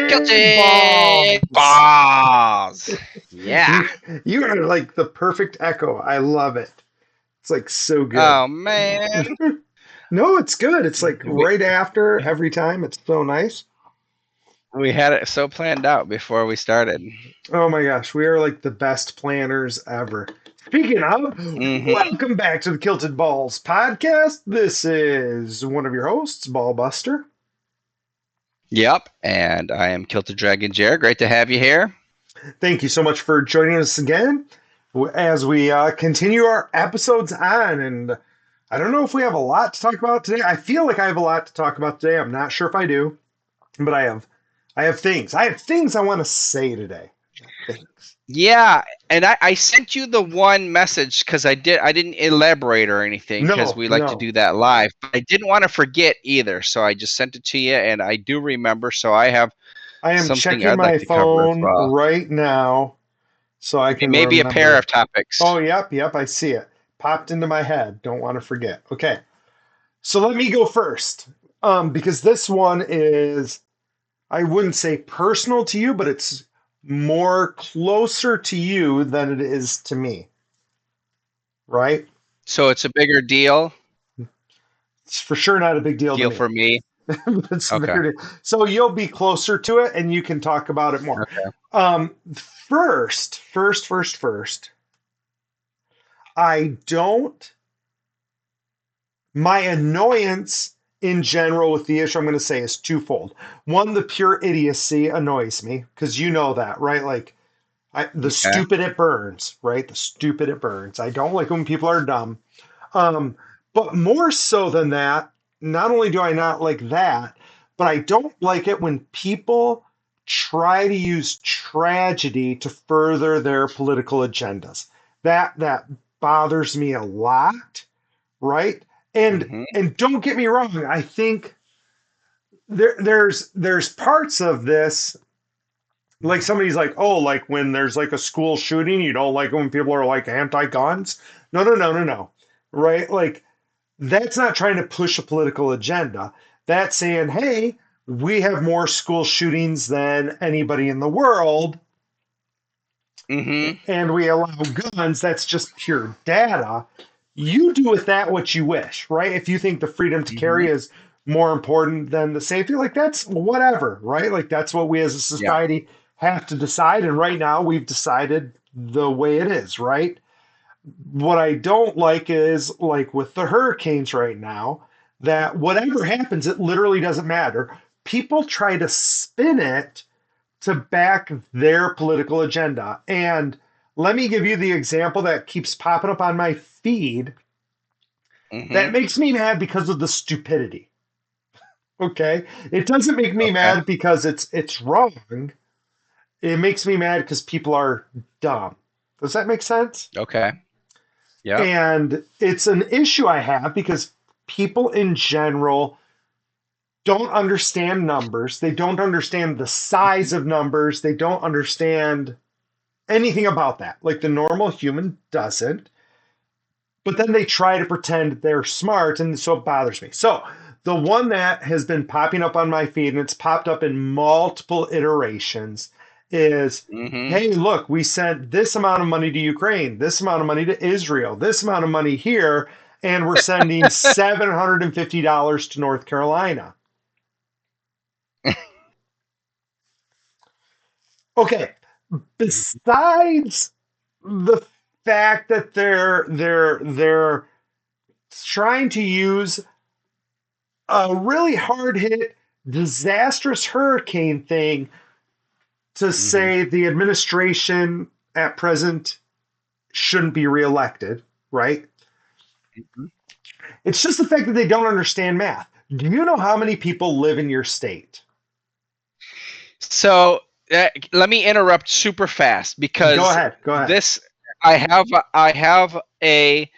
Guilty Balls. balls. Yeah. You are like the perfect echo. I love it. It's like so good. Oh man. No, it's good. It's like We right after every time. It's so nice. we had it so planned out before we started. Oh my gosh, we are like the best planners ever. Speaking of, Hmm. welcome back to the Kilted Balls podcast. This is one of your hosts, Ballbuster. Yep. And I am Kilted Dragon Jer. Great to have you here. Thank you so much for joining us again as we continue our episodes on. And I don't know if we have a lot to talk about today. I feel like I have a lot to talk about today. I'm not sure if I do, but I have things. I have things I want to say today. Things. Yeah, and I sent you the one message because I didn't elaborate or anything because No, we like to no. do that live. But I didn't want to forget either, so I just sent it to you, and I do remember. So I have I am something checking I'd like my to cover as phone well. right now so I It can may be a pair remember. of topics. Oh, yep, I see it. Popped into my head. Don't want to forget. Okay. So let me go first. Because this one is, I wouldn't say personal to you, but it's more closer to you than it is to me, right? So it's a bigger It's for sure not a big deal to deal me. for me. It's Okay. very, so you'll be closer to it and you can talk about it more. Okay. First, I don't, my annoyance in general with the issue I'm going to say is twofold. One, the pure idiocy annoys me because you know that, right? Like, the Okay. stupid it burns, right? The stupid it burns. I don't like when people are dumb. Um, but more so than that, not only do I not like that, but I don't like it when people try to use tragedy to further their political agendas. That bothers me a lot, right? Hmm. And don't get me wrong, I think there's parts of this like somebody's like, oh, like when there's like a school shooting, you don't like it when people are like anti-guns. No. Right? Like that's not trying to push a political agenda. That's saying, hey, we have more school shootings than anybody in the world, Hmm. and we allow guns. That's just pure data. You do with that what you wish, right? If you think the freedom to carry Hmm. is more important than the safety, like that's whatever, right? Like that's what we as a Yeah. society have to decide. And right now we've decided the way it is, right? What I don't like is like with the hurricanes right now, that whatever happens, it literally doesn't matter. People try to spin it to back their political agenda. And let me give you the example that keeps popping up on my feed Hmm. that makes me mad because of the stupidity. Okay? It doesn't make me Okay. mad because it's wrong. It makes me mad because people are dumb. Does that make sense? Okay. Yep. And it's an issue I have because people in general don't understand numbers. They don't understand the size of numbers. They don't understand anything about that. Like the normal human doesn't. But then they try to pretend they're smart, and so it bothers me. So the one that has been popping up on my feed, and it's popped up in multiple iterations, is Hmm. hey, look, we sent this amount of money to Ukraine, this amount of money to Israel, this amount of money here, and we're sending $750 to North Carolina. Okay, besides the fact that they're trying to use a really hard hit, disastrous hurricane thing to Hmm. say the administration at present shouldn't be reelected, right? It's just the fact that they don't understand math. Do you know how many people live in your state? So let me interrupt super fast Go because ahead. Go ahead. this I have a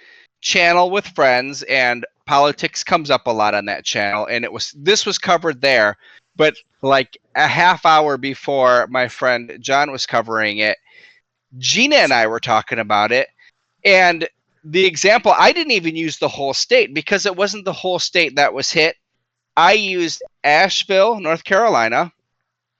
channel with friends and politics comes up a lot on that channel and this was covered there, but like a half hour before my friend John was covering it, Gina and I were talking about it, and the example, I didn't even use the whole state because it wasn't the whole state that was hit. I used Asheville, North Carolina,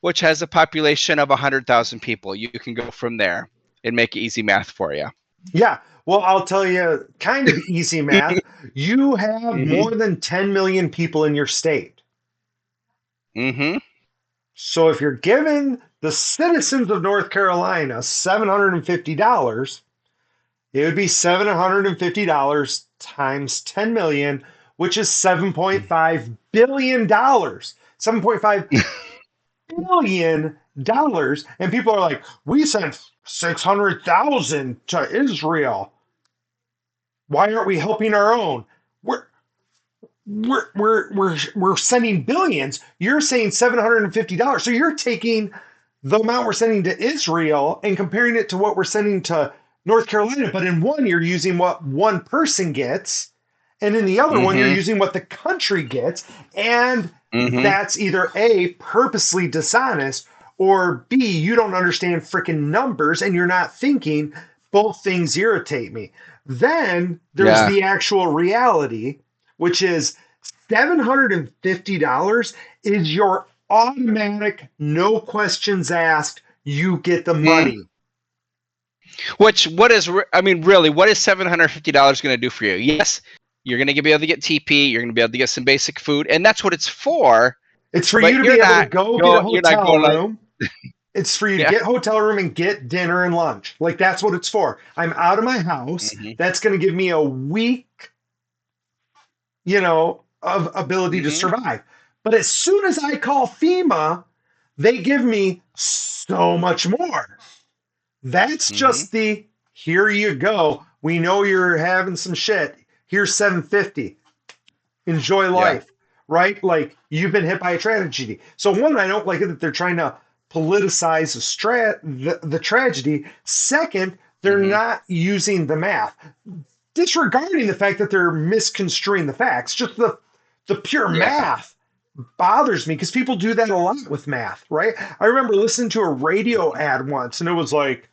which has a population of 100,000 people. You can go from there and make easy math for you. Yeah. Well, I'll tell you kind of easy math. You have Mm-hmm. more than 10 million people in your state. Mm-hmm. So if you're giving the citizens of North Carolina $750, it would be $750 times 10 million, which is $7.5 billion. $7.5 billion. And people are like, we sent 600,000 to Israel. Why aren't we helping our own? We're we're sending billions. You're saying $750. So you're taking the amount we're sending to Israel and comparing it to what we're sending to North Carolina. But in one, you're using what one person gets, and in the other one, you're Mm-hmm. using what the country gets. And Mm-hmm. that's either A, purposely dishonest, or B, you don't understand freaking numbers and you're not thinking. Both things irritate me. Then there's Yeah. the actual reality, which is $750 is your automatic, no questions asked, you get the Mm. money. Which what is I mean, really, what is $750 going to do for you? Yes, you're going to be able to get TP. You're going to be able to get some basic food, and that's what it's for. It's for you But to be able to go get a you're not hotel going like, room. It's for you to yeah. get hotel room and get dinner and lunch. Like that's what it's for. I'm out of my house. Mm-hmm. That's going to give me a week, of ability to Mm-hmm. survive. But as soon as I call FEMA, they give me so much more. That's Mm-hmm. just the here you go. We know you're having some shit. Here's 750. Enjoy Yeah. life. Right? Like you've been hit by a tragedy. So one, I don't like it that they're trying to politicize the tragedy. Second, they're Mm-hmm. not using the math, disregarding the fact that they're misconstruing the facts. Just the pure Yeah. math bothers me because people do that a lot with math, right? I remember listening to a radio ad once and it was like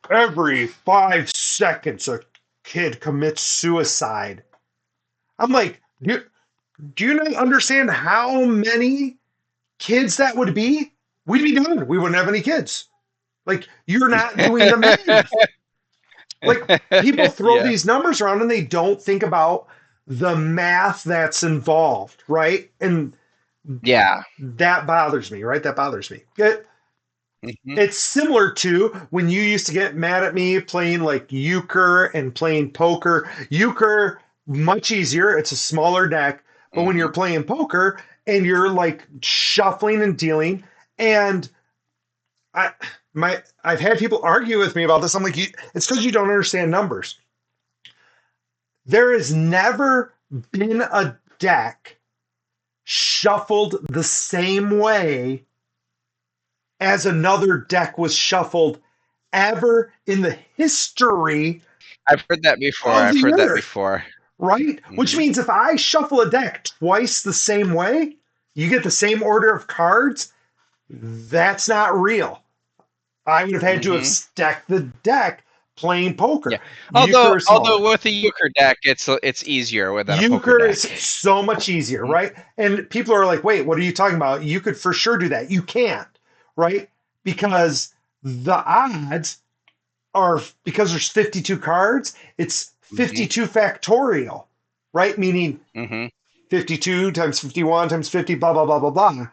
every 5 seconds a kid commits suicide. I'm like, do you not understand how many kids that would be? We'd be done. We wouldn't have any kids. Like, you're not doing the math. Like, people throw Yeah. these numbers around and they don't think about the math that's involved, right? And Yeah. that bothers me, right? That bothers me. Mm-hmm. It's similar to when you used to get mad at me playing like euchre and playing poker. Euchre, much easier. It's a smaller deck. But when Mm-hmm. you're playing poker and you're like shuffling and dealing, and I I've had people argue with me about this. I'm like, it's because you don't understand numbers. There has never been a deck shuffled the same way as another deck was shuffled ever in the history I've heard that before. of I've the heard that earth, before. right? Which Mm-hmm. means if I shuffle a deck twice the same way, you get the same order of cards. That's not real. I would have had to have Mm-hmm. stacked the deck playing Yeah. poker. Euchre Although is although smaller. with a euchre deck, it's easier than a poker Euchre is deck. so much easier, Mm-hmm. right? And people are like, wait, what are you talking about? You could for sure do that. You can't, right? Because the odds are, because there's 52 cards, it's Mm-hmm. 52 factorial, right? Meaning Mm-hmm. 52 times 51 times 50, blah, blah, blah, blah, blah.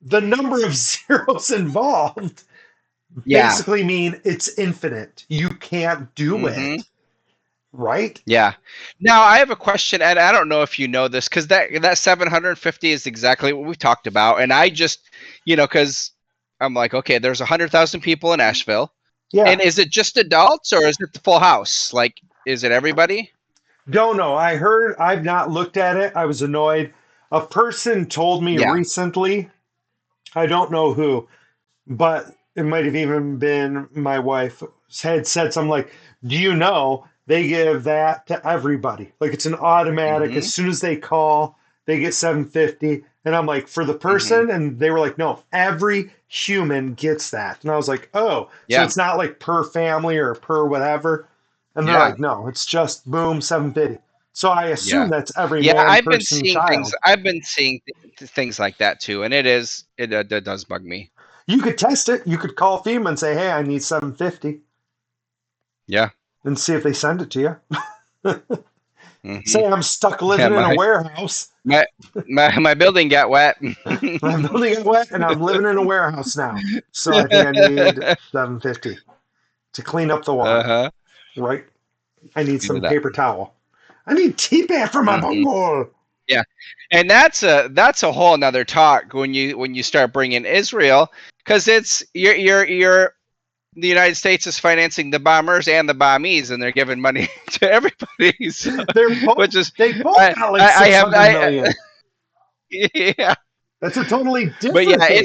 The number of zeros involved Yeah. basically mean it's infinite. You can't do Mm-hmm. it, right? Yeah. Now I have a question, and I don't know if you know this, because that 750 is exactly what we talked about, and I just, because I'm like, okay, there's 100,000 people in Asheville, and Yeah. is it just adults or is it the full house? Like, is it everybody? Don't know. I heard, I've not looked at it. I was annoyed. A person told me Yeah. recently, I don't know who, but it might have even been my wife, had said something like, do you know they give that to everybody? Like it's an automatic. Mm-hmm. As soon as they call, they get 750. And I'm like, for the Mm-hmm. person? And they were like, no, every human gets that. And I was like, oh, so Yeah. it's not like per family or per whatever. And they're Yeah. like, no, it's just boom, 750. So I assume Yeah. that's every Yeah, man, person, child. I've been seeing things like that too, and it does bug me. You could test it. You could call FEMA and say, hey, I need 750 Yeah. and see if they send it to you. Hmm. Say I'm stuck Yeah, living in a warehouse. my my building got wet. My building got wet and I'm living in a warehouse now. So I think I need 750 to clean up the water, Uh-huh. right? I need Do some that. paper towel. I need tea pad for my Hmm. bunghole. Yeah, and that's a whole nother talk when you start bringing Israel, because it's you're the United States is financing the bombers and the bombees, and they're giving money to everybody. So, They're both which is they both got like I have 600 million. yeah, That's a totally but different yeah, thing.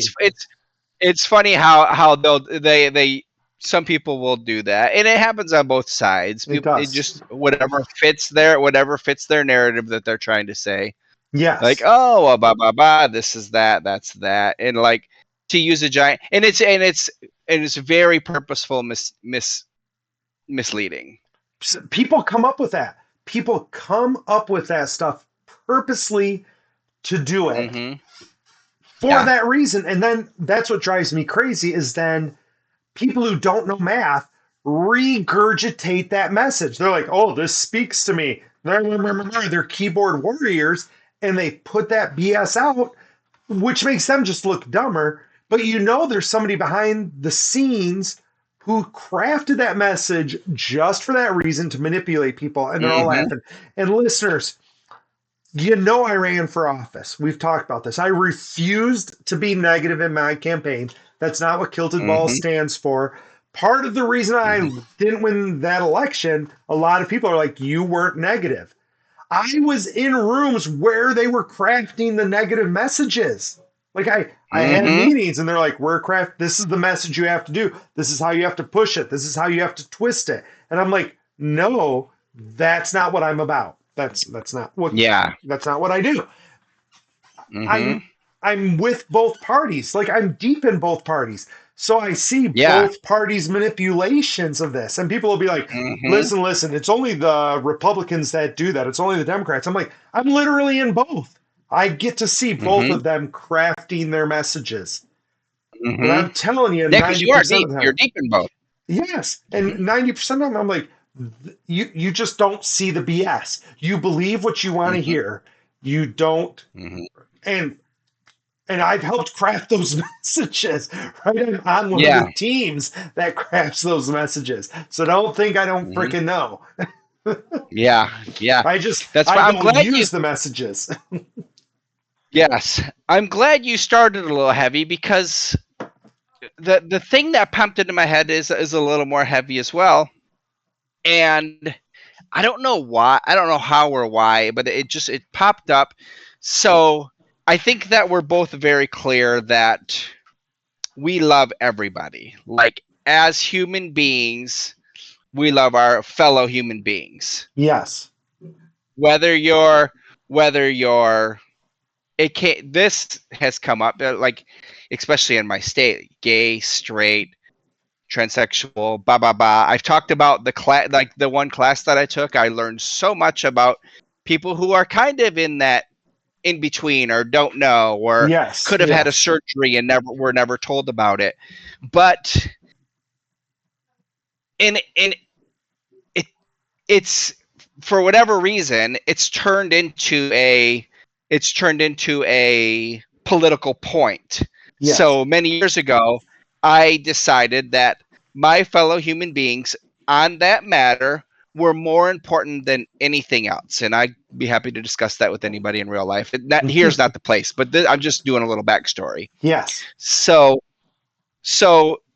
it's funny how they some people will do that, and it happens on both sides. It People, it does. just whatever fits their narrative that they're trying to say. Like, Yes. oh, well, blah blah blah. This is that. That's that. And like to use a giant, and it's very purposeful misleading. People come up with that. People come up with that stuff purposely to do it Hmm. for Yeah. that reason. And then that's what drives me crazy is then people who don't know math regurgitate that message. They're like, oh, this speaks to me. They're keyboard warriors and they put that BS out, which makes them just look dumber. But you know, there's somebody behind the scenes who crafted that message just for that reason to manipulate people, and they're all Hmm. laughing. And listeners, you know, I ran for office. We've talked about this. I refused to be negative in my campaign. That's not what Kilted Ball Hmm. stands for. Part of the reason I Hmm. didn't win that election, a lot of people are like, you weren't negative. I was in rooms where they were crafting the negative messages. Like I had Hmm. meetings and they're like, we're craft, this is the message you have to do. This is how you have to push it. This is how you have to twist it. And I'm like, no, that's not what I'm about. Yeah. That's not what I do. Hmm. I'm I'm with both parties. Like I'm deep in both parties. So I see Yeah. both parties' manipulations of this. And people will be like, Hmm. listen, it's only the Republicans that do that. It's only the Democrats. I'm like, I'm literally in both. I get to see both Hmm. of them crafting their messages. But Hmm. I'm telling you, Yeah, because you are 90% of deep. the You're time, deep in both. yes. And Hmm. 90% of them, I'm like, you just don't see the BS. You believe what you want to Hmm. hear. You don't. Hmm. And I've helped craft those messages. Right, I'm on one of Yeah. the teams that crafts those messages. So don't think I don't Hmm. freaking know. Yeah. Yeah. That's I why I'm don't glad you. use the messages. Yes, I'm glad you started a little heavy because the thing that popped into my head is a little more heavy as well. And I don't know why, I don't know how or why, but it popped up. So I think that we're both very clear that we love everybody. Like as human beings, we love our fellow human beings. Yes. Whether you're whether you're it can this has come up like especially in my state, gay, straight, transsexual, blah blah blah. I've talked about the class, like the one class that I took. I learned so much about people who are kind of in that in between, or don't know, or Yes. could have had a Yes. surgery and never were never told about it. But in it it's for whatever reason it's turned into a political point. Yes. So many years ago I decided that my fellow human beings on that matter were more important than anything else, and I'd be happy to discuss that with anybody in real life. Here's not the place, but I'm just doing a little backstory. Yes. So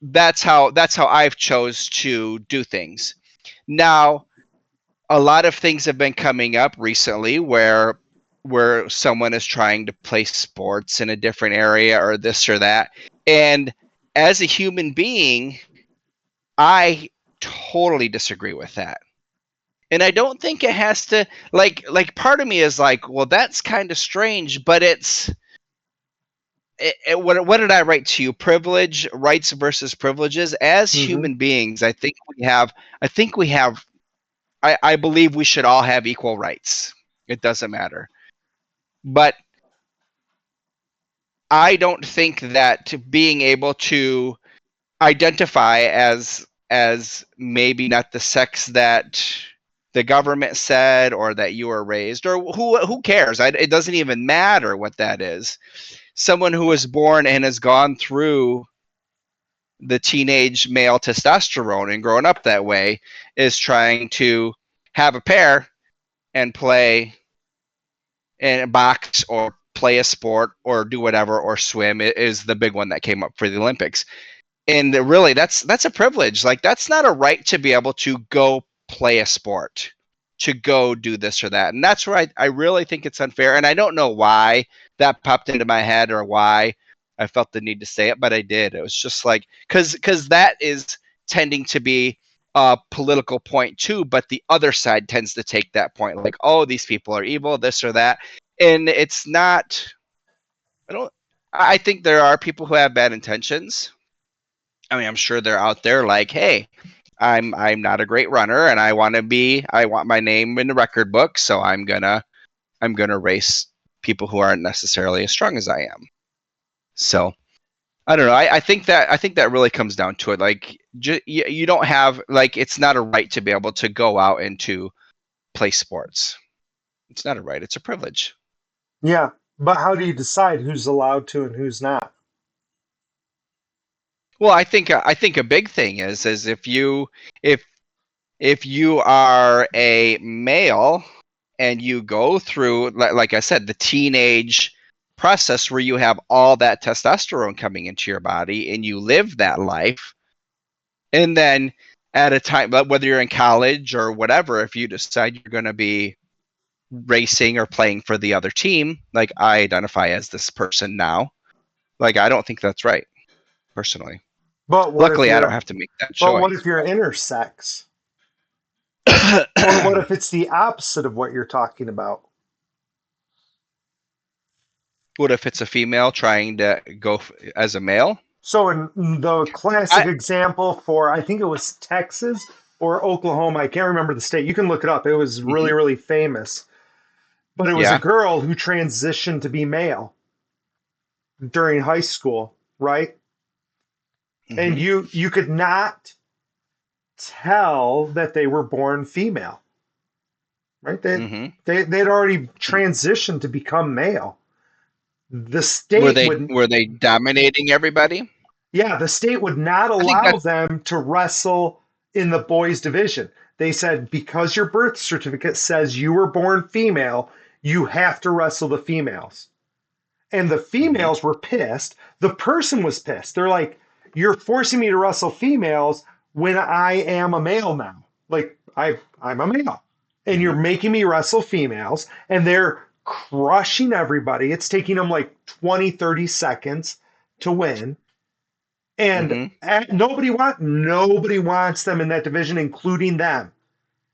that's how I've chose to do things. Now a lot of things have been coming up recently where someone is trying to play sports in a different area or this or that. And as a human being, I totally disagree with that. And I don't think it has to like part of me is like, well, that's kind of strange, but what did I write to you? Privilege, rights versus privileges. As Hmm. human beings, I think we have I believe we should all have equal rights. It doesn't matter. But I don't think that being able to identify as maybe not the sex that the government said or that you were raised, or who cares? It doesn't even matter what that is. Someone who was born and has gone through the teenage male testosterone and grown up that way is trying to have a pair and play in a box or play a sport or do whatever or swim is the big one that came up for the Olympics. And really that's a privilege. Like, that's not a right to be able to go play a sport, to go do this or that. And that's where I really think it's unfair. And I don't know why that popped into my head or why I felt the need to say it, but I did. It was just like, because that is tending to be a political point too, but the other side tends to take that point like, oh, these people are evil, this or that. And it's not, I don't, I think there are people who have bad intentions. I mean, I'm sure they're out there like, hey, I'm not a great runner and I want my name in the record book, so I'm gonna race people who aren't necessarily as strong as I am. So I don't know. I think that really comes down to it. Like, you don't have, like, it's not a right to be able to go out and to play sports. It's not a right. It's a privilege. Yeah, but how do you decide who's allowed to and who's not? Well, I think a big thing is if if you are a male and you go through, like I said, the teenage process where you have all that testosterone coming into your body and you live that life, and then at a time, whether you're in college or whatever, if you decide you're going to be racing or playing for the other team, like I identify as this person now, like I don't think that's right, personally. But what if Luckily, I don't you're have to make that but what choice. if you're intersex? Or what if it's the opposite of what you're talking about? What if it's a female trying to go as a male? So in the classic I example for I think it was Texas or Oklahoma, I can't remember the state. You can look it up. It was really, mhm, really famous. But it was a yeah. girl who transitioned to be male during high school, right? And Hmm. you could not tell that they were born female, right? Hmm. They'd already transitioned to become male. The state would, Were they dominating everybody? yeah, the state would not I think allow that's. them to wrestle in the boys division. They said because your birth certificate says you were born female, you have to wrestle the females. And the Hmm. females were pissed. The person was pissed. They're like, "You're forcing me to wrestle females when I am a male now. Like I'm a male, and you're Hmm. making me wrestle females." And they're crushing everybody. It's taking them like 20, 30 seconds to win. And Hmm. nobody wants them in that division, including them.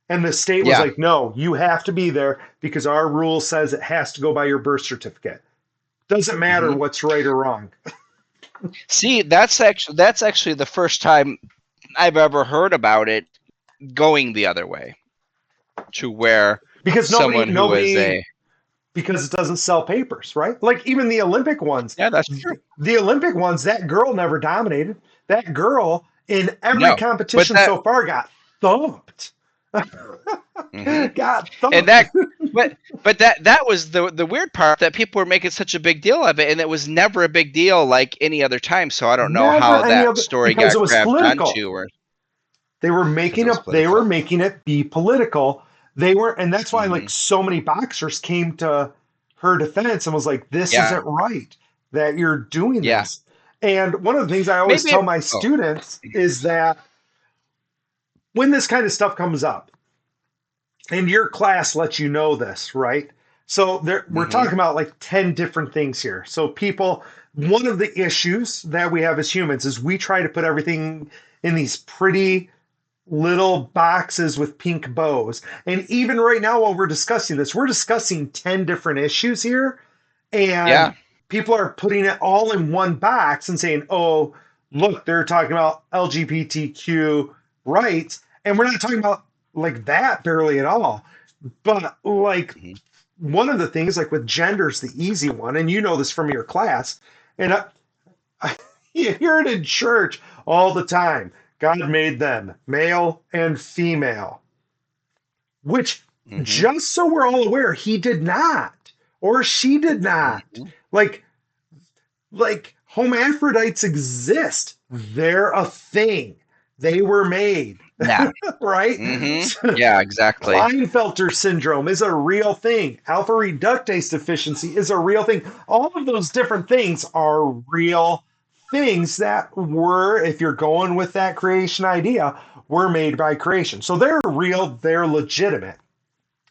And the state was Yeah. like, "No, you have to be there because our rule says it has to go by your birth certificate. Doesn't matter Hmm. what's right or wrong." See, that's actually the first time I've ever heard about it going the other way, to where Because someone who is nobody a. because it doesn't sell papers, right? Like even the Olympic ones, Yeah, that's true. the Olympic ones, that girl never dominated. That girl in every No, but competition that. so far got thumped. Hmm. Got And thumped. that, but that was the weird part, that people were making such a big deal of it, and it was never a big deal like any other time. So I don't know Never how any that of it story because got it was grabbed political. onto, or because it was They were political. making it be political. They were, and that's why Hmm. like so many boxers came to her defense and was like, "This Yeah, isn't right that you're doing yeah. this." And one of the things I always Maybe. tell my Oh. students is that when this kind of stuff comes up, and your class lets you know this, right? So we're Hmm. talking about like 10 different things here. So people, one of the issues that we have as humans is we try to put everything in these pretty little boxes with pink bows. And even right now, while we're discussing this, we're discussing 10 different issues here. And Yeah. people are putting it all in one box and saying, oh, look, they're talking about LGBTQ rights. And we're not talking about like that barely at all. But like Mhm. one of the things, like with gender's the easy one, and you know this from your class, and you hear it in church all the time. God made them male and female, which Mhm. just so we're all aware, he did not, or she did not. Mhm. Like hermaphrodites exist. They're a thing. They were made, Yeah. right? Mhm. Yeah, exactly. Klinefelter syndrome is a real thing. Alpha reductase deficiency is a real thing. All of those different things are real things that were, if you're going with that creation idea, were made by creation. So they're real, they're legitimate.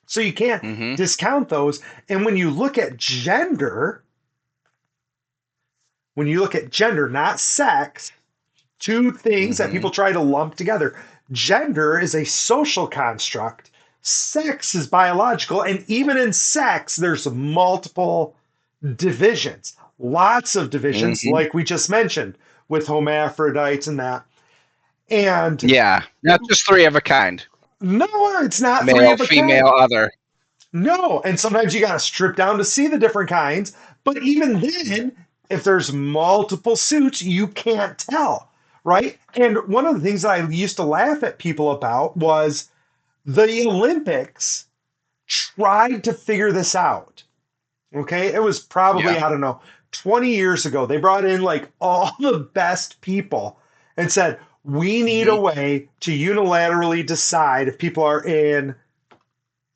So you can't Mhm. discount those. And when you look at gender, not sex, two things that people Mhm. try to lump together. Gender is a social construct, sex is biological, and even in sex, there's multiple divisions, lots of divisions, Mhm. like we just mentioned with hermaphrodites and that. And Yeah. Not just three of a kind. no, it's not three Male, of a kind. female, other. No, and sometimes you got to strip down to see the different kinds. But even then, if there's multiple suits, you can't tell, right? And one of the things that I used to laugh at people about was the Olympics tried to figure this out. Okay, it was probably, Yeah. I don't know, 20 years ago. They brought in like all the best people and said, we need a Mhm. way to unilaterally decide if people are in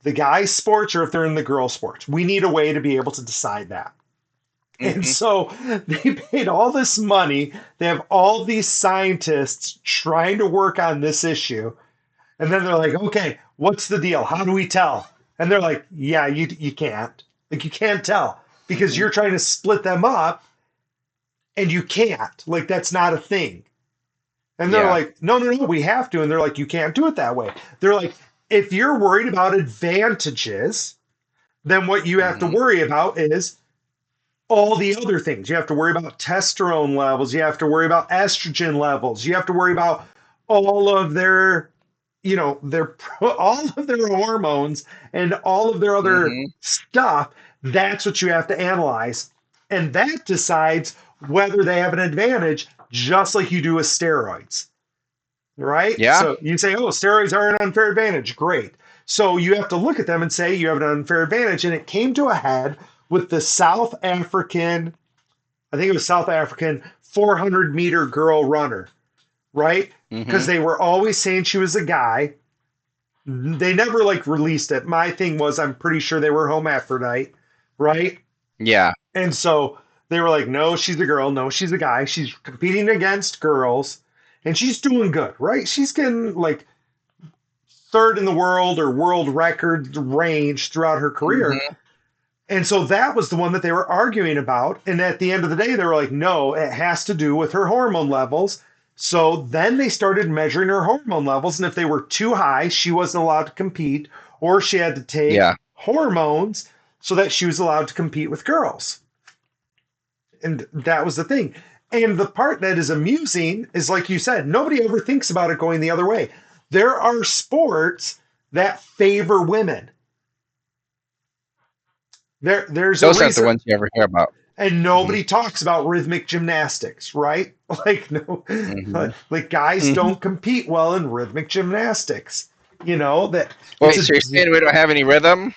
the guys' sports or if they're in the girls' sports. We need a way to be able to decide that. And Mhm. so they paid all this money. They have all these scientists trying to work on this issue. And then they're like, okay, what's the deal? How do we tell? And they're like, yeah, you can't. Like, you can't tell because Mhm. you're trying to split them up and you can't. Like, that's not a thing. And they're Yeah. like, no, no, no, we have to. And they're like, you can't do it that way. They're like, if you're worried about advantages, then what you have to Mhm. worry about is all the other things. You have to worry about testosterone levels. You have to worry about estrogen levels. You have to worry about all of their, their all of their hormones and all of their other Mhm. stuff. That's what you have to analyze, and that decides whether they have an advantage, just like you do with steroids, right? Yeah. So you say, oh, steroids are an unfair advantage. Great. So you have to look at them and say you have an unfair advantage. And it came to a head with the South African, I think it was South African 400-meter girl runner, right? Because Mhm. they were always saying she was a guy. They never like released it. My thing was, I'm pretty sure they were hermaphrodite, right? Yeah. And so they were like, no, she's a girl. No, she's a guy. She's competing against girls and she's doing good, right? She's getting like third in the world or world record range throughout her career. Mhm. And so that was the one that they were arguing about. And at the end of the day, they were like, no, it has to do with her hormone levels. So then they started measuring her hormone levels. And if they were too high, she wasn't allowed to compete, or she had to take Yeah. hormones so that she was allowed to compete with girls. And that was the thing. And the part that is amusing is, like you said, nobody ever thinks about it going the other way. There are sports that favor women. There's a Those aren't the reason, ones you ever hear about. and Mhm. nobody talks about rhythmic gymnastics, right? Like no, Mhm. like guys Mhm. don't compete well in rhythmic gymnastics. You know that it's Wait, a so you're saying we don't have any rhythm?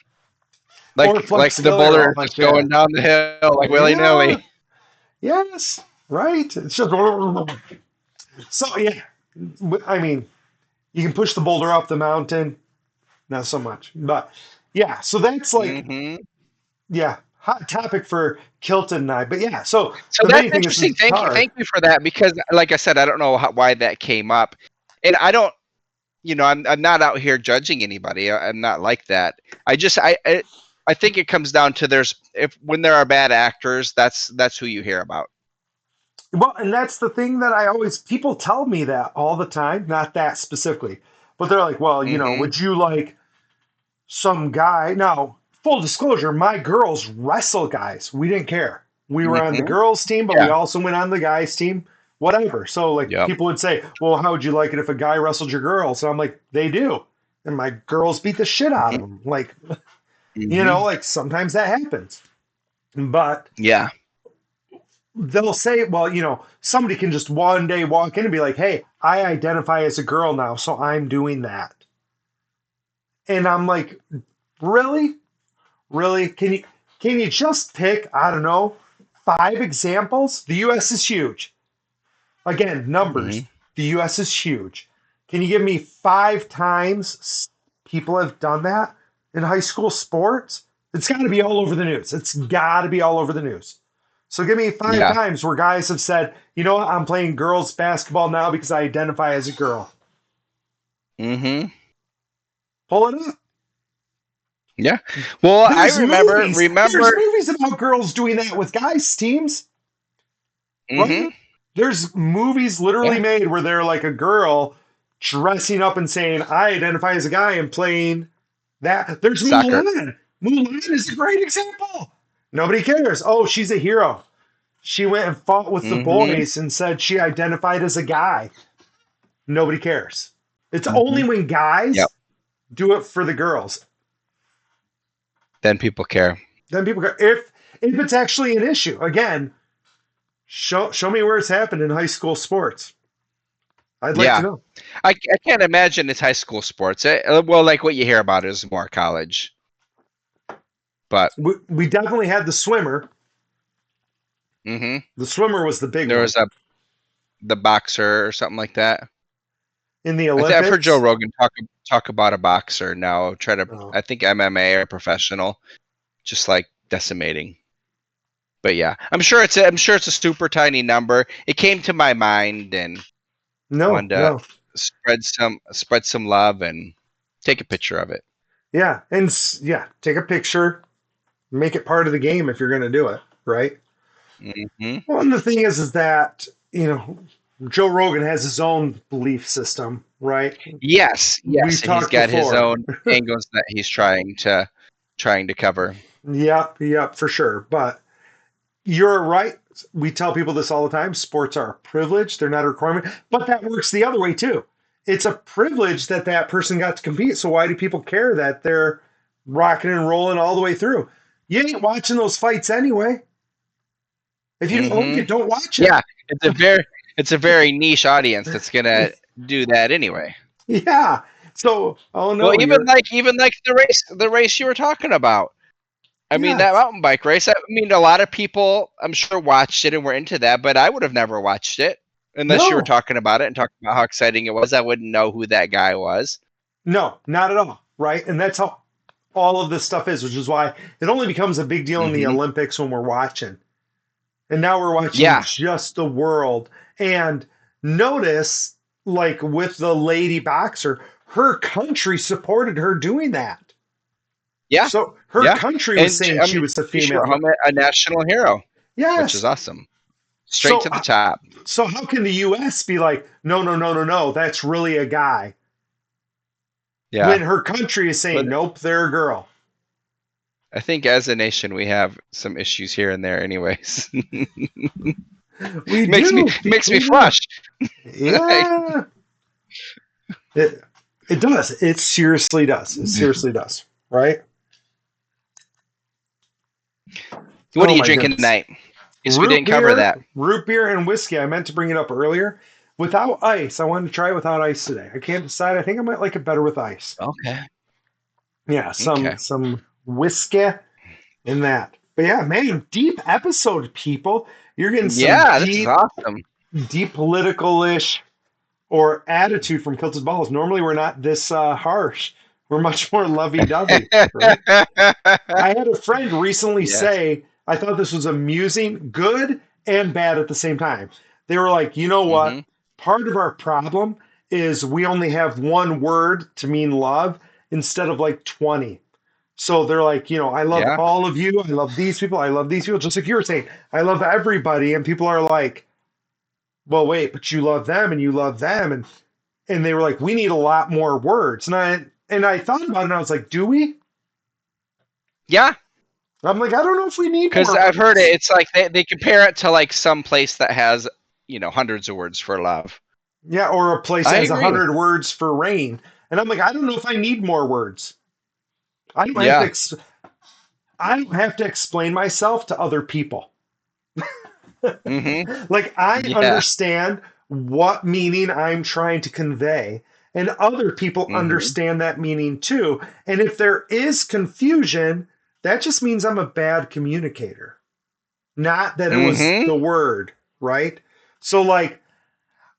or Like the flexibility or all boulder that just jazz. going down the hill like willy Yeah, nilly. yes, right. It's just so yeah. I mean, you can push the boulder up the mountain, not so much, but yeah. So that's like Mhm. yeah, hot topic for Kilton and I. But yeah, so So the that's main thing is interesting. it's hard. Thank you for that because, like I said, I don't know why that came up, and I don't. I'm not out here judging anybody. I'm not like that. I think it comes down to there's if when there are bad actors, that's who you hear about. Well, and that's the thing that I always people tell me that all the time, not that specifically, but they're like, well, Mhm. would you like some guy? Now, full disclosure, my girls wrestle guys. We didn't care. We were on the Mhm. girls' team, but we Yeah. also went on the guys' team, whatever. So, like, Yep. people would say, well, how would you like it if a guy wrestled your girls? And I'm like, they do. and my girls beat the shit out of Mhm. them. Like, Mhm. like sometimes that happens. But Yeah. they'll say, well, somebody can just one day walk in and be like, hey, I identify as a girl now, so I'm doing that. And I'm like, really? Really? Can you just pick, I don't know, 5 examples? The US is huge. Again, numbers. Mhm. The US is huge. Can you give me 5 times people have done that in high school sports? It's got to be all over the news. It's got to be all over the news. So give me five Yeah. times where guys have said, you know what, I'm playing girls basketball now because I identify as a girl. Mhm. Pull it up. Yeah. Well, I There's remember movies. There's remember. movies about girls doing that with guys teams, right? Mhm. There's movies literally Yeah. made where they're like a girl dressing up and saying, I identify as a guy and playing that. There's Soccer. Mulan. Mulan is a great example. Nobody cares. Oh, she's a hero. She went and fought with the Mhm. boys and said she identified as a guy. Nobody cares. It's only Mhm. when Yep. guys do it for the girls. Then people care. Then people go, if it's actually an issue. Again, show me where it's happened in high school sports. I'd like to Yeah. know. I can't imagine it's high school sports. Well, like what you hear about is more college. But We definitely had the swimmer. mhm. The swimmer was the big There one was the boxer or something like that. in the I've heard Joe Olympics. Rogan talk about a boxer now. Try to, Oh, I think MMA or professional, just like decimating. But yeah, I'm sure it's a super tiny number. It came to my mind and no, wanted to no. spread some love and take a picture of it. Yeah. And yeah, take a picture, make it part of the game if you're going to do it. Right. Hmm. Well, and the thing is that, Joe Rogan has his own belief system. Right. Yes, We've yes, and he's talked got his before. own angles that he's trying to cover. Yep. Yep. For sure. But you're right. We tell people this all the time. Sports are a privilege. They're not a requirement. But that works the other way too. It's a privilege that that person got to compete. So why do people care that they're rocking and rolling all the way through? You ain't watching those fights anyway. If you don't like Hmm. it, don't watch it. Yeah, it's a very niche audience that's gonna do that anyway. Yeah. So, oh Well, no, you're even like the race you were talking about. I mean that yes. mountain bike race. I mean a lot of people I'm sure watched it and were into that, but I would have never watched it unless you were No, talking about it and talking about how exciting it was. I wouldn't know who that guy was. no, not at all. Right. And that's how all of this stuff is, which is why it only becomes a big deal in the Hmm. Olympics when we're watching. And now we're watching Yeah, just the world. And notice, like with the lady boxer, her country supported her doing that. yeah, So her yeah. country was And saying I she mean, was a she wrote female. home a national hero, which is Yes. awesome. Straight So to the top. so how can the US be like, no, no, no, no, no, that's really a guy, when Yeah. her country is saying, But nope, they're a girl. I think as a nation we have some issues here and there anyways. We makes me do. makes me We do. flush. Yeah. It it does. It seriously does. It seriously does. Right? What are Oh you my drinking goodness. tonight? Guess we didn't cover that. Root beer, and whiskey. I meant to bring it up earlier. Without ice. I wanted to try it without ice today. I can't decide. I think I might like it better with ice. Okay. Yeah, some Okay. some whiskey in that. But yeah, man, deep episode, people. You're getting some Yeah, this is deep, awesome. deep political-ish or attitude from Kilted Balls. Normally we're not this harsh. We're much more lovey-dovey, right? I had a friend recently Yes. say, I thought this was amusing, good, and bad at the same time. They were like, you know what? Hmm. Part of our problem is we only have one word to mean love instead of like 20. So they're like, I love Yeah. all of you. I love these people. I love these people. Just like you were saying, I love everybody. And people are like, well, wait, but you love them and you love them. And they were like, we need a lot more words. And I thought about it and I was like, do we? Yeah. I'm like, I don't know if we need Because more I've heard it. words. It's like they compare it to like some place that has, hundreds of words for love. Yeah, or a place I has a agree. hundred words for rain. And I'm like, I don't know if I need more words. I don't have to Yeah. ex- I don't have to explain myself to other people. Mhm. Like I Yeah. understand what meaning I'm trying to convey, and other people Mhm. understand that meaning too. And if there is confusion, that just means I'm a bad communicator, not that it was Mhm. the word, right? So like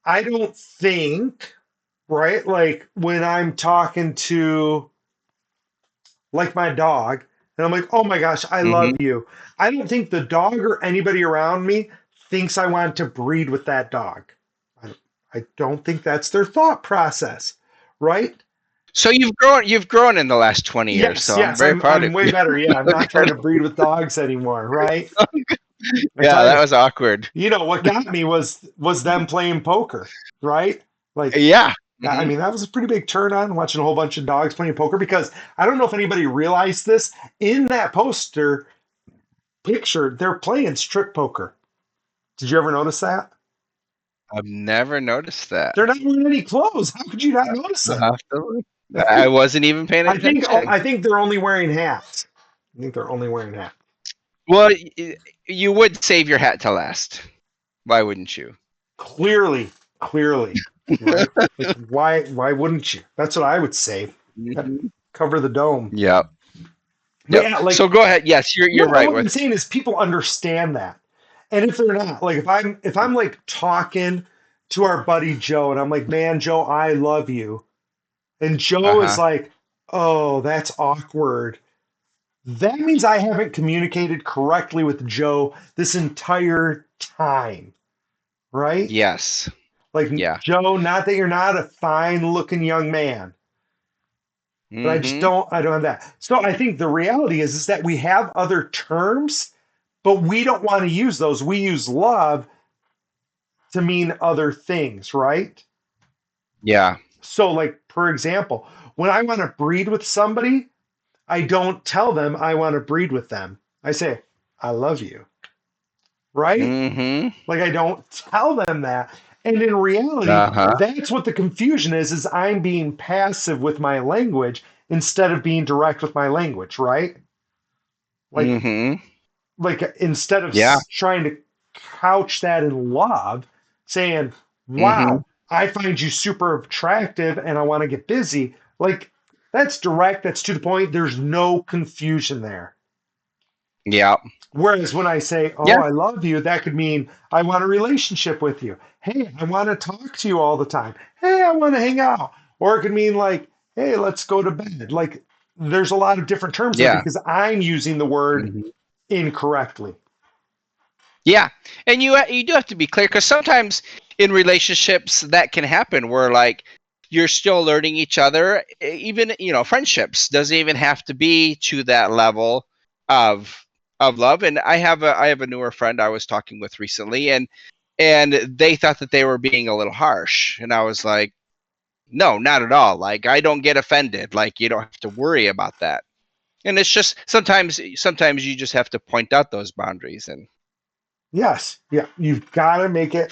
I don't think, right? Like when I'm talking to like my dog, and I'm like, oh my gosh, I love Mhm. you. I don't think the dog or anybody around me thinks I want to breed with that dog. I, I don't think that's their thought process, right? So you've grown in the last 20 years, Yes, so I'm yes, very proud I'm of way you. better. Yeah, I'm not trying Good. to breed with dogs anymore, right? I Yeah, tell that you, was awkward. what got me was them playing poker, right? Like Yeah. I Mhm. mean, that was a pretty big turn on watching a whole bunch of dogs playing poker because I don't know if anybody realized this. In that poster picture, they're playing strip poker. Did you ever notice that? I've never noticed that. They're not wearing any clothes. How could you not notice I'll it? have to look. I wasn't even paying attention. I think they're only wearing hats. I think they're only wearing hats. Well, you would save your hat to last. Why wouldn't you? Clearly, clearly, right? Like why wouldn't you? That's what I would say. Mhm. Cover the dome. Yep. But Yep. yeah, So like go ahead. Yes, you're no, right what I'm with. saying is people understand that. And if they're not, like if I'm like talking to our buddy Joe and I'm like, man, Joe, I love you. And Joe is Uh-huh. like, oh, that's awkward. That means I haven't communicated correctly with Joe this entire time, right? Yes. Like, Yeah. Joe, not that you're not a fine looking young man, but Mhm. I don't have that. So I think the reality is that we have other terms, but we don't want to use those. We use love to mean other things, right? Yeah. So, like, for example, when I want to breed with somebody, I don't tell them I want to breed with them. I say, I love you, right? Mhm. Like I don't tell them that. And in reality, Uh-huh. that's what the confusion is I'm being passive with my language instead of being direct with my language, right? Like Mhm. instead of Yeah. trying to couch that in love, saying, Mhm. "Wow, I find you super attractive and I want to get busy." Like that's direct, that's to the point. There's no confusion there. Yeah. Whereas when I say, "Oh, Yeah. I love you," that could mean I want a relationship with you. Hey, I want to talk to you all the time. Hey, I want to hang out. Or it could mean like, "Hey, let's go to bed." Like there's a lot of different terms there Yeah. because I'm using the word Mhm. incorrectly. Yeah, and you do have to be clear because sometimes in relationships that can happen where like you're still learning each other. Even friendships doesn't even have to be to that level of love. And I have a newer friend I was talking with recently, and they thought that they were being a little harsh, and I was like, no, not at all. Like I don't get offended. Like you don't have to worry about that. And it's just sometimes you just have to point out those boundaries and Yes, yeah, you've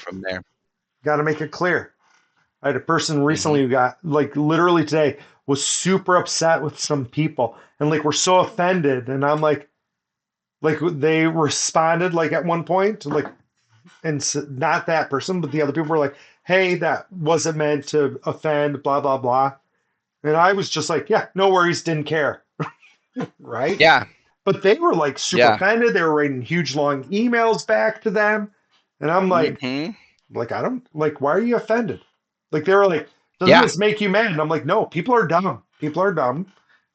from there. got to make it clear. I had a person Hmm. recently who got like literally today was super upset with some people and like we're so offended and I'm like they responded like at one point like and not that person, but the other people were like, "Hey, that wasn't meant to offend," blah blah blah. And I was just like, "Yeah, no worries, didn't care," right? Yeah. But they were like super Yeah. offended. They were writing huge long emails back to them, and I'm Mhm. like I don't like. Why are you offended? Like they were like, "Doesn't Yeah. this make you mad?" And I'm like, "No, people are dumb. People are dumb.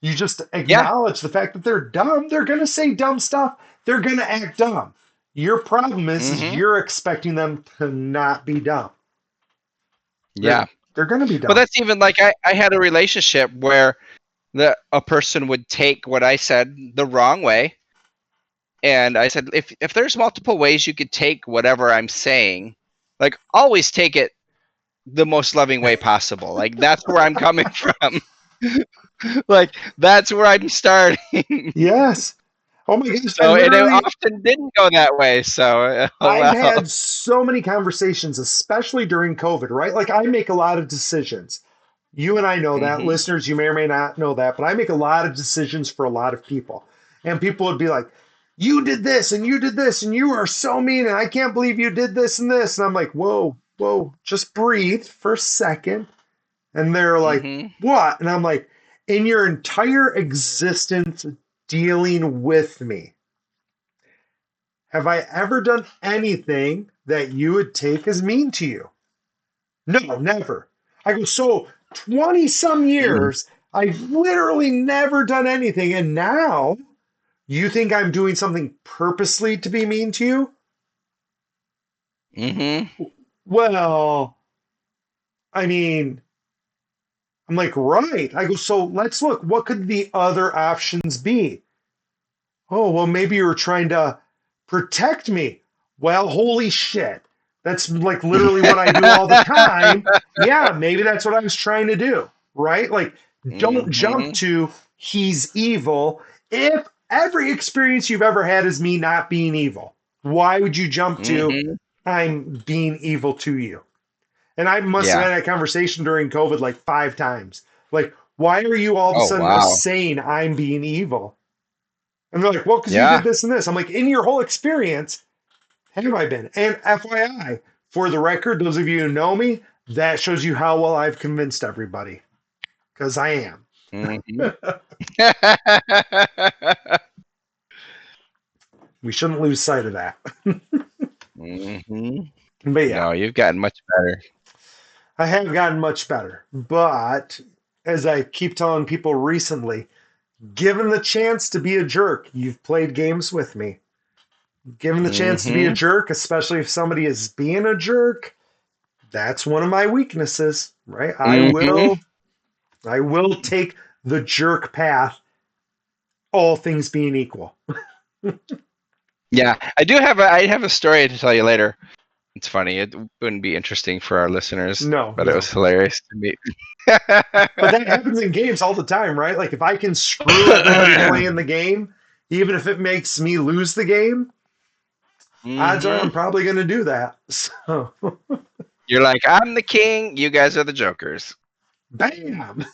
You just Yeah. acknowledge the fact that they're dumb. They're gonna say dumb stuff. They're gonna act dumb. Your problem is Mhm. you're expecting them to not be dumb. They're Yeah. they're gonna be Well, dumb. that's even like I had a relationship where a person would take what I said the wrong way, and I said if there's multiple ways you could take whatever I'm saying, like always take it the most loving way possible. Like that's where I'm coming from. Like that's where I'm starting. Yes. Oh my gosh, So and it often didn't go that way. So oh I've well. had so many conversations, especially during COVID, right? Like I make a lot of decisions. You and I know that. Mm-hmm. Listeners, you may or may not know that, but I make a lot of decisions for a lot of people. And people would be like, you did this and you did this and you are so mean and I can't believe you did this and this. And I'm like, whoa, whoa, just breathe for a second. And they're like, Mm-hmm. what? And I'm like, in your entire existence dealing with me, have I ever done anything that you would take as mean to you? No, never. I go, so 20 some years, I've literally never done anything. And now you think I'm doing something purposely to be mean to you? Mm-hmm. Well, I mean, I'm like, right. I go, so let's look. What could the other options be? Oh, well, maybe you were trying to protect me. Well, holy shit. That's like literally what I do all the time. Yeah, maybe that's what I was trying to do, right? Like, don't jump Mm-hmm. to he's evil if every experience you've ever had is me not being evil. Why would you jump to Mm-hmm. I'm being evil to you? And I must have Yeah. had that conversation during COVID like 5 times. Like, why are you all of a Oh sudden wow. saying I'm being evil? And they're like, well, because you did Yeah. this and this. I'm like, in your whole experience, have I been? And FYI, for the record, those of you who know me, that shows you how well I've convinced everybody. Because I am. Mm-hmm. We shouldn't lose sight of that. Mm-hmm. But yeah, No, you've gotten much better. I have gotten much better. But as I keep telling people recently, given the chance to be a jerk, you've played games with me. Given the chance to be a Mm-hmm. jerk, especially if somebody is being a jerk, that's one of my weaknesses, right? I Mm-hmm. will I will take the jerk path, all things being equal. Yeah, I have a story to tell you later. It's funny. It wouldn't be interesting for our listeners, No, but it was no. hilarious to me. But that happens in games all the time, right? Like if I can screw everybody playing the game, even if it makes me lose the game, odds are Mm-hmm. I'm probably going to do that. So, You're like, I'm the king. You guys are the jokers. bam.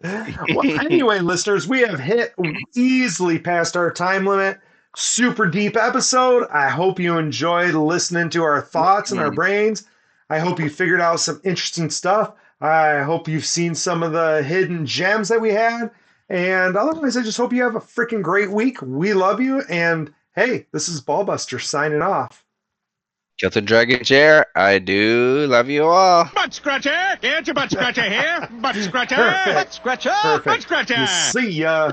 Well, anyway, listeners, we have hit easily past our time limit. Super deep episode. I hope you enjoyed listening to our thoughts and our brains. I hope you figured out some interesting stuff. I hope you've seen some of the hidden gems that we had. And otherwise, I just hope you have a freaking great week. We love you. And hey, this is Ballbuster signing off. Kilton Dragon Chair, I do love you all. Butt scratcher! Get your butt scratcher here! Butt scratcher! Perfect. Butt scratcher! Butt Perfect. scratcher! See ya.